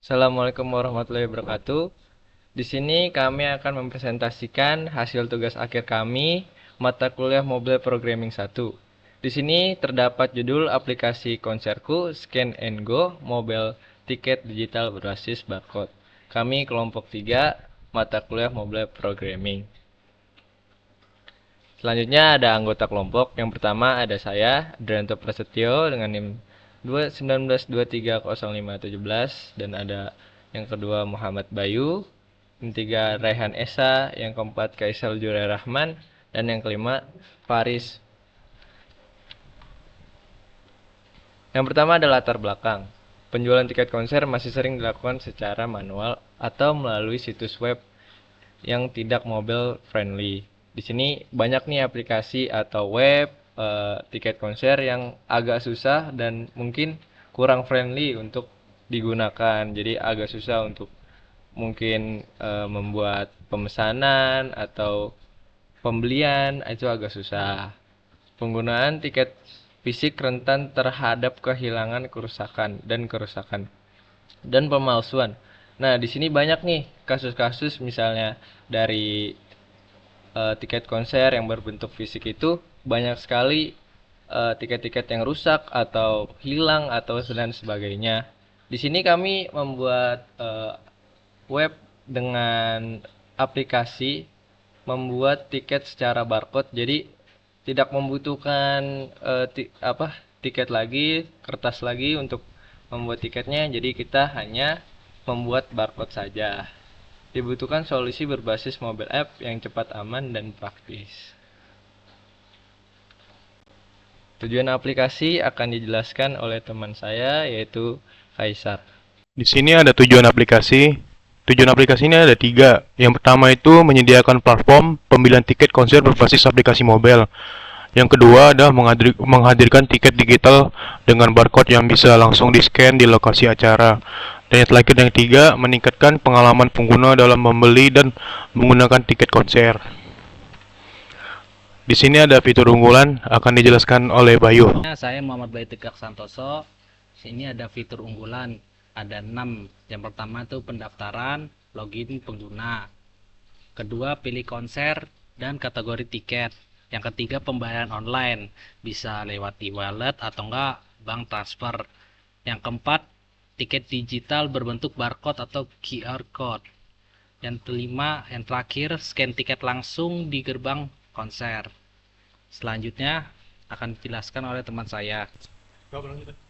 Assalamualaikum warahmatullahi wabarakatuh. Di sini kami akan mempresentasikan hasil tugas akhir kami, mata kuliah Mobile Programming 1. Di sini terdapat judul aplikasi konserku Scan and Go Mobile Tiket Digital berbasis barcode. Kami kelompok 3, mata kuliah Mobile Programming. Selanjutnya ada anggota kelompok. Yang pertama ada saya, Adrianto Prasetyo dengan NIM 219230517, dan ada yang kedua Muhammad Bayu, yang ketiga Raihan Esa, yang keempat Kaisal Jurai Rahman, dan yang kelima Faris. Yang pertama adalah latar belakang. Penjualan tiket konser masih sering dilakukan secara manual atau melalui situs web yang tidak mobile friendly. Di sini banyak nih aplikasi atau web tiket konser yang agak susah dan mungkin kurang friendly untuk digunakan. Jadi agak susah untuk mungkin membuat pemesanan atau pembelian itu agak susah. Penggunaan tiket fisik rentan terhadap kehilangan kerusakan dan pemalsuan. Nah, di sini banyak nih kasus-kasus misalnya dari tiket konser yang berbentuk fisik itu banyak sekali tiket-tiket yang rusak atau hilang atau dan sebagainya. Di sini kami membuat web dengan aplikasi membuat tiket secara barcode. Jadi tidak membutuhkan tiket lagi, kertas lagi untuk membuat tiketnya. Jadi kita hanya membuat barcode saja. Dibutuhkan solusi berbasis mobile app yang cepat, aman, dan praktis. Tujuan aplikasi akan dijelaskan oleh teman saya, yaitu Kaisar. Di sini ada tujuan aplikasi. Tujuan aplikasi ini ada tiga. Yang pertama itu menyediakan platform pembelian tiket konser berbasis aplikasi mobile. Yang kedua adalah menghadirkan tiket digital dengan barcode yang bisa langsung di-scan di lokasi acara. Dan yang terakhir yang ketiga, meningkatkan pengalaman pengguna dalam membeli dan menggunakan tiket konser. Di sini ada fitur unggulan akan dijelaskan oleh Bayu. Saya Muhammad Bayu Tegak Santoso. Sini ada fitur unggulan, ada 6. Yang pertama itu pendaftaran, login pengguna. Kedua, pilih konser dan kategori tiket. Yang ketiga, pembayaran online, bisa lewat e-wallet atau enggak bank transfer. Yang keempat, tiket digital berbentuk barcode atau QR code. Yang kelima, yang terakhir, scan tiket langsung di gerbang konser. Selanjutnya akan dijelaskan oleh teman saya.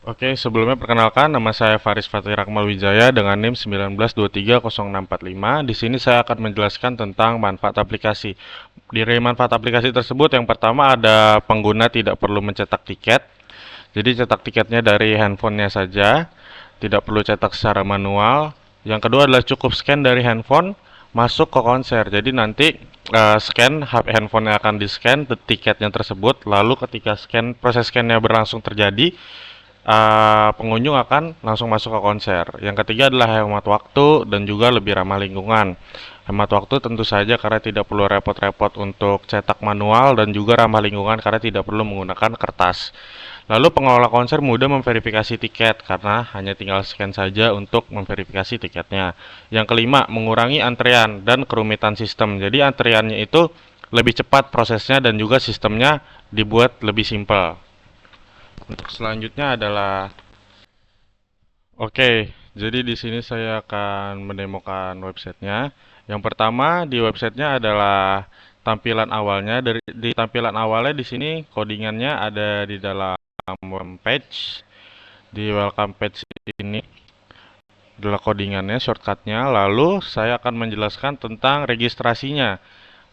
Oke, sebelumnya perkenalkan, nama saya Faris Fatih Rakmal Wijaya dengan NIM 1923065. Di sini saya akan menjelaskan tentang manfaat aplikasi. Di manfaat aplikasi tersebut, yang pertama ada pengguna tidak perlu mencetak tiket. Jadi cetak tiketnya dari handphonenya saja, tidak perlu cetak secara manual. Yang kedua adalah cukup scan dari handphone masuk ke konser. Jadi nanti scan handphonenya akan di-scan tiketnya tersebut, lalu ketika proses scannya berlangsung terjadi, pengunjung akan langsung masuk ke konser. Yang ketiga adalah hemat waktu dan juga lebih ramah lingkungan. Hemat waktu tentu saja karena tidak perlu repot-repot untuk cetak manual, dan juga ramah lingkungan karena tidak perlu menggunakan kertas. Lalu pengelola konser mudah memverifikasi tiket karena hanya tinggal scan saja untuk memverifikasi tiketnya. Yang kelima, mengurangi antrean dan kerumitan sistem. Jadi antriannya itu lebih cepat prosesnya dan juga sistemnya dibuat lebih simpel. Untuk selanjutnya adalah jadi di sini saya akan mendemokan websitenya. Yang pertama di websitenya adalah tampilan awalnya. Di tampilan awalnya di sini codingannya ada di dalam welcome page. Di welcome page ini adalah codingannya, shortcutnya. Lalu saya akan menjelaskan tentang registrasinya.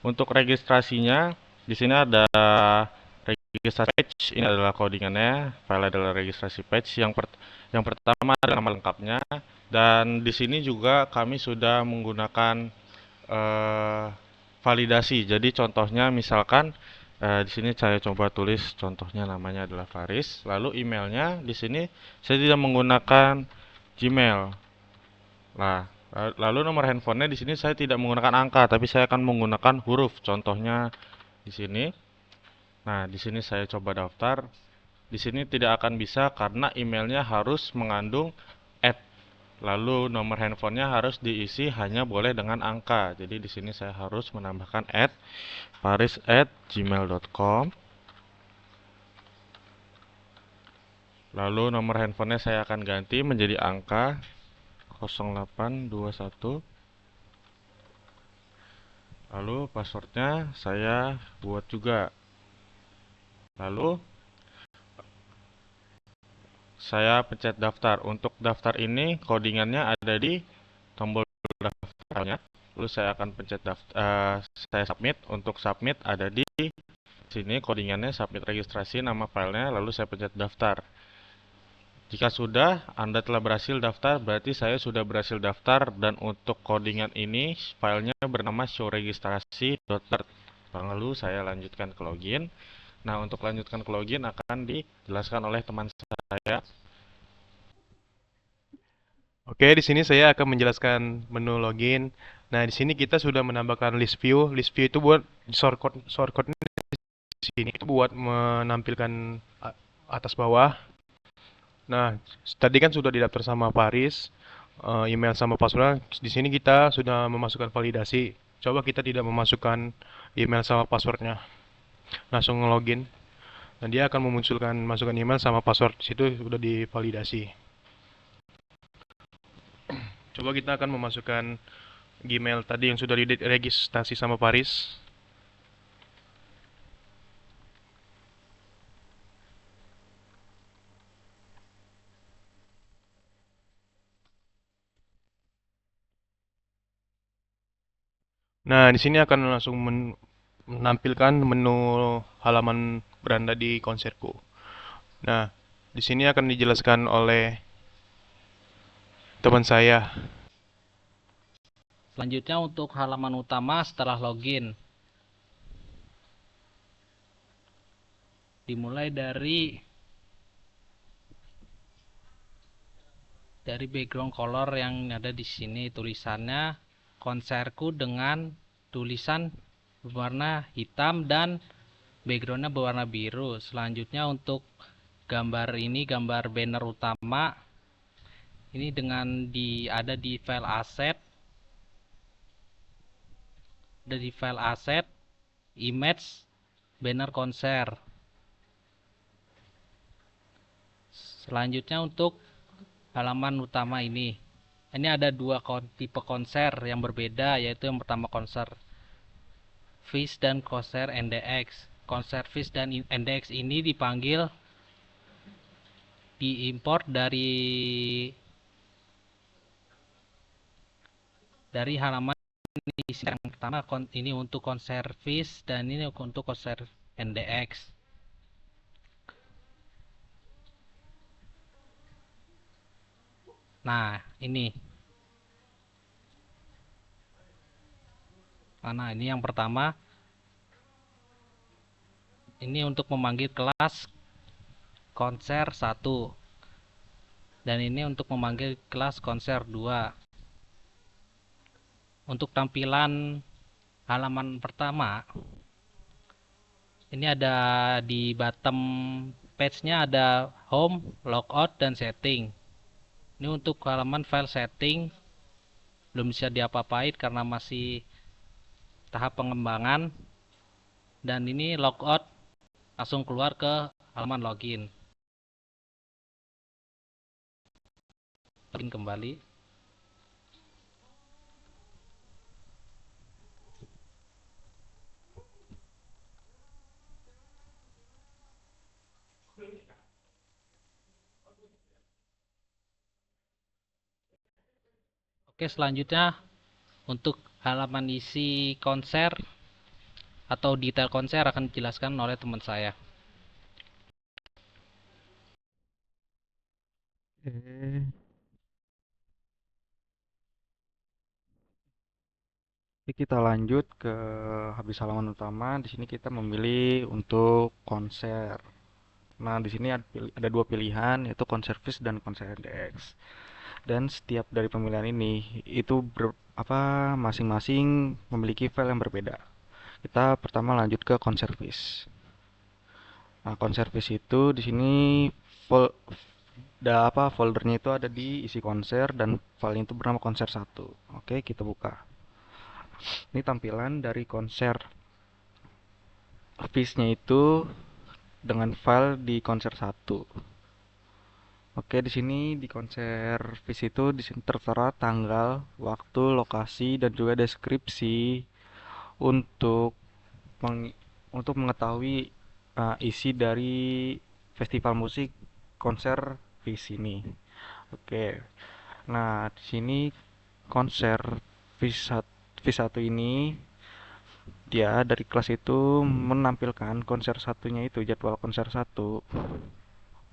Untuk registrasinya di sini ada registrasi page. Ini adalah codingannya. File adalah registrasi page. Yang pertama adalah nama lengkapnya, dan di sini juga kami sudah menggunakan validasi. Jadi contohnya misalkan di sini saya coba tulis contohnya namanya adalah Faris. Lalu emailnya di sini saya tidak menggunakan Gmail. Nah, lalu nomor handphonenya di sini saya tidak menggunakan angka, tapi saya akan menggunakan huruf. Contohnya di sini. Nah, di sini saya coba daftar. Di sini tidak akan bisa karena emailnya harus mengandung Lalu nomor handphonenya harus diisi hanya boleh dengan angka. Jadi di sini saya harus menambahkan @faris@gmail.com. Lalu nomor handphonenya saya akan ganti menjadi angka 0821. Lalu passwordnya saya buat juga. Lalu saya pencet daftar. Untuk daftar ini codingannya ada di tombol daftarnya. Lalu saya akan pencet daftar, saya submit. Untuk submit ada di sini codingannya, submit registrasi nama filenya, lalu saya pencet daftar. Jika sudah, Anda telah berhasil daftar, berarti saya sudah berhasil daftar, dan untuk codingan ini filenya bernama showregistrasi.dart. Lalu saya lanjutkan ke login. Nah, untuk lanjutkan ke login akan dijelaskan oleh teman saya. Oke, di sini saya akan menjelaskan menu login. Nah, di sini kita sudah menambahkan list view. List view itu buat shortcut di sini itu buat menampilkan atas bawah. Nah, tadi kan sudah didaftar sama Paris, email sama password. Di sini kita sudah memasukkan validasi. Coba kita tidak memasukkan email sama passwordnya, langsung login. Nah, dia akan memunculkan masukkan email sama password. Di situ sudah divalidasi. Coba kita akan memasukkan Gmail tadi yang sudah diregistrasi sama Paris. Nah, di sini akan langsung menampilkan menu halaman beranda di konserku. Nah, di sini akan dijelaskan oleh teman saya. Selanjutnya untuk halaman utama setelah login. Dimulai dari background color yang ada di sini, tulisannya konserku dengan tulisan berwarna hitam dan backgroundnya berwarna biru. Selanjutnya untuk gambar ini, gambar banner utama ini dengan ada di file asset, image banner konser. Selanjutnya untuk halaman utama ini ada dua tipe konser yang berbeda, yaitu yang pertama konser Fish dan konser NDX. Konser Fish dan NDX ini diimport dari halaman yang pertama. Ini untuk konser Fish dan ini untuk konser NDX. Nah, ini yang pertama. Ini untuk memanggil kelas konser 1. Dan ini untuk memanggil kelas konser 2. Untuk tampilan halaman pertama, ini ada di bottom page-nya ada home, logout, dan setting. Ini untuk halaman file setting belum bisa diapa-apain karena masih tahap pengembangan. Dan ini logout langsung keluar ke halaman login. Login kembali. Oke, selanjutnya untuk halaman isi konser atau detail konser akan dijelaskan oleh teman saya. Oke, kita lanjut ke habis halaman utama. Di sini kita memilih untuk konser. Nah, di sini ada dua pilihan, yaitu konser Fish dan konser NDX. Dan setiap dari pemilihan ini itu masing-masing memiliki file yang berbeda. Kita pertama lanjut ke konser Fish. Nah, konser Fish itu di sini foldernya itu ada di isi konser dan file itu bernama konser 1. Oke, kita buka. Ini tampilan dari konser. Fish-nya itu dengan file di konser 1. Oke, di sini di konser Fish itu di sini tertera tanggal, waktu, lokasi dan juga deskripsi untuk untuk mengetahui isi dari festival musik konser Fish ini. Oke. Nah, di sini konser Fish 1 ini dia dari kelas itu menampilkan konser satunya itu jadwal konser 1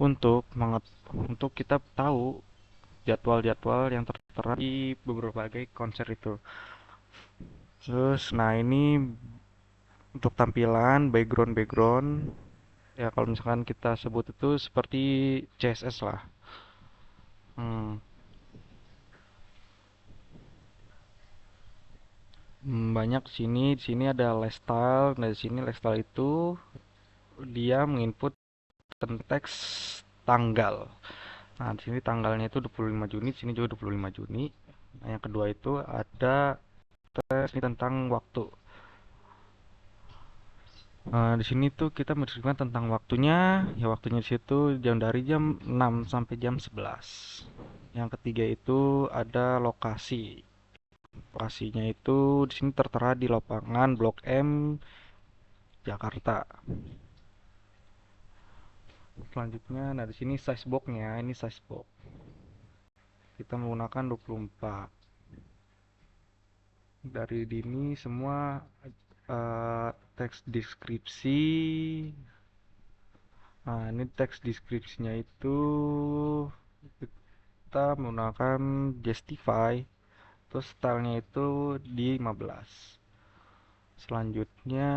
untuk kita tahu jadwal-jadwal yang tertera di berbagai konser itu. Terus, nah ini untuk tampilan background ya kalau misalkan kita sebut itu seperti CSS lah. Hmm. Banyak di sini ada lifestyle. Nah, di sini lifestyle itu dia menginput teks tanggal. Nah, di sini tanggalnya itu 25 Juni, di sini juga 25 Juni. Nah, yang kedua itu ada tes ini tentang waktu. Nah, di sini tuh kita mendeskripsikan tentang waktunya. Ya waktunya di situ dari jam 6 sampai jam 11. Yang ketiga itu ada lokasi. Lokasinya itu di sini tertera di lapangan Blok M, Jakarta. Selanjutnya, nah di sini size box-nya, ini size box. Kita menggunakan 24. Dari ini semua teks deskripsi. Nah, ini teks deskripsinya itu kita menggunakan Justify. Terus stylenya itu di 15. Selanjutnya,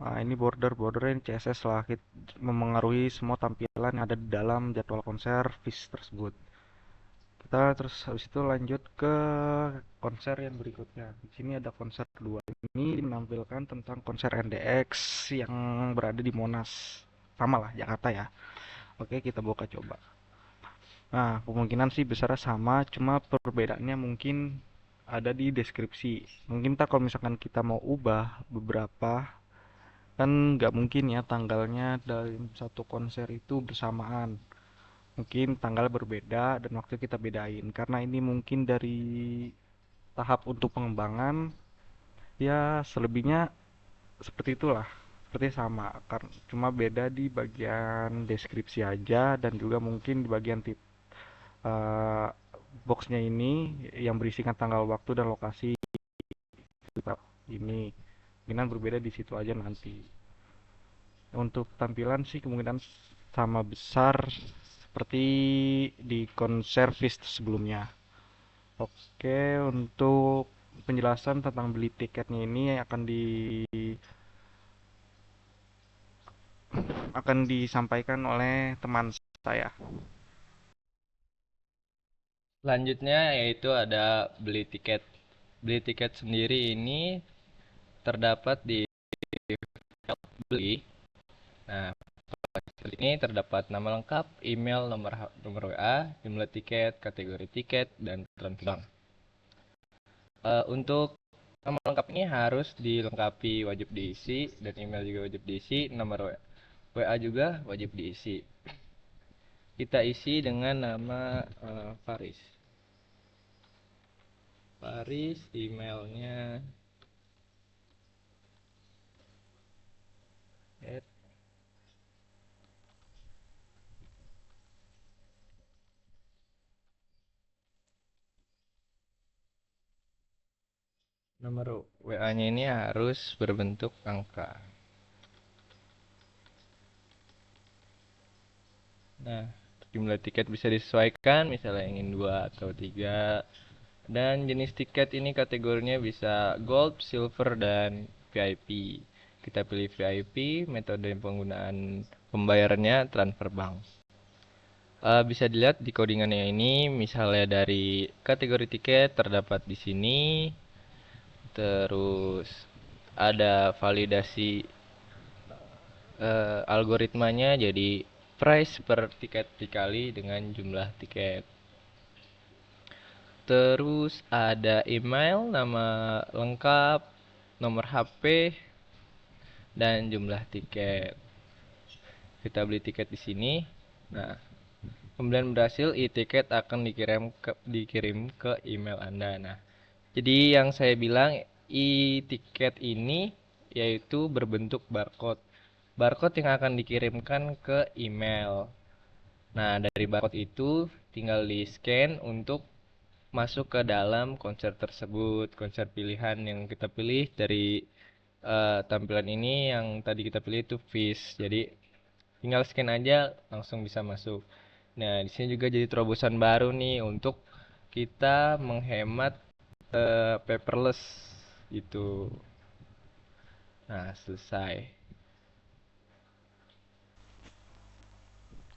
nah ini bordernya ini CSS lah, memengaruhi semua tampilan yang ada di dalam jadwal konser Fish tersebut. Kita terus habis itu lanjut ke konser yang berikutnya. Di sini ada konser kedua. Ini menampilkan tentang konser NDX yang berada di Monas. Sama lah, Jakarta ya. Oke, kita buka coba. Nah, kemungkinan sih besarnya sama, cuma perbedaannya mungkin ada di deskripsi. Mungkin kalau misalkan kita mau ubah beberapa, kan nggak mungkin ya tanggalnya dalam satu konser itu bersamaan. Mungkin tanggal berbeda dan waktu kita bedain. Karena ini mungkin dari tahap untuk pengembangan, ya selebihnya seperti itulah. Seperti sama, cuma beda di bagian deskripsi aja dan juga mungkin di bagian uh, boxnya ini yang berisikan tanggal waktu dan lokasi ini kemungkinan berbeda di situ aja nanti. Untuk tampilan sih kemungkinan sama besar seperti di konser Fish sebelumnya. Oke, untuk penjelasan tentang beli tiketnya ini akan disampaikan oleh teman saya. Selanjutnya yaitu ada beli tiket. Beli tiket sendiri ini terdapat di beli. Nah, ini terdapat nama lengkap, email, nomor WA, jumlah tiket, kategori tiket, dan transfer. Untuk nama lengkap ini harus dilengkapi, wajib diisi, dan email juga wajib diisi, nomor WA juga wajib diisi. Kita isi dengan nama Faris. Faris, emailnya nomor WA-nya ini harus berbentuk angka. Nah, jumlah tiket bisa disesuaikan, misalnya ingin 2 atau 3. Dan jenis tiket ini kategorinya bisa Gold, Silver, dan VIP. Kita pilih VIP, metode penggunaan pembayarannya transfer bank. Bisa dilihat di codingannya ini, misalnya dari kategori tiket terdapat di sini. Terus ada validasi algoritmanya, jadi price per tiket dikali dengan jumlah tiket. Terus ada email, nama lengkap, nomor HP, dan jumlah tiket. Kita beli tiket di sini. Nah, pembelian berhasil, e-tiket akan dikirim ke email Anda. Nah, jadi yang saya bilang e-tiket ini yaitu berbentuk barcode. Barcode yang akan dikirimkan ke email. Nah, dari barcode itu tinggal di-scan untuk masuk ke dalam konser tersebut. Konser pilihan yang kita pilih dari tampilan ini yang tadi kita pilih itu Fish. Jadi tinggal scan aja langsung bisa masuk. Nah, di sini juga jadi terobosan baru nih untuk kita menghemat paperless gitu. Nah, selesai.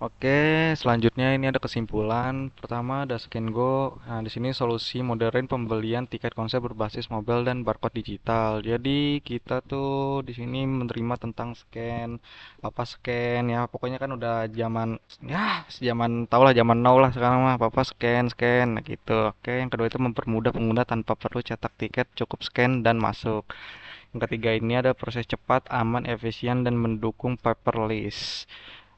Oke, selanjutnya ini ada kesimpulan. Pertama ada ScanGo. Nah, di sini solusi modern pembelian tiket konser berbasis mobile dan barcode digital. Jadi kita tuh di sini menerima tentang scan, apa scan ya. Pokoknya kan udah zaman ya, zaman tau lah zaman now lah sekarang mah. Apa scan, scan nah gitu. Oke, yang kedua itu mempermudah pengguna tanpa perlu cetak tiket, cukup scan dan masuk. Yang ketiga ini ada proses cepat, aman, efisien dan mendukung paperless.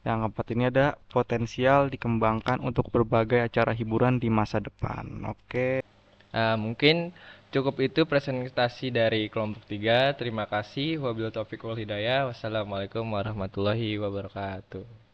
Yang keempat ini ada potensial dikembangkan untuk berbagai acara hiburan di masa depan. Oke. Mungkin cukup itu presentasi dari kelompok 3. Terima kasih. Wabillahi taufiq wal hidayah. Wassalamualaikum warahmatullahi wabarakatuh.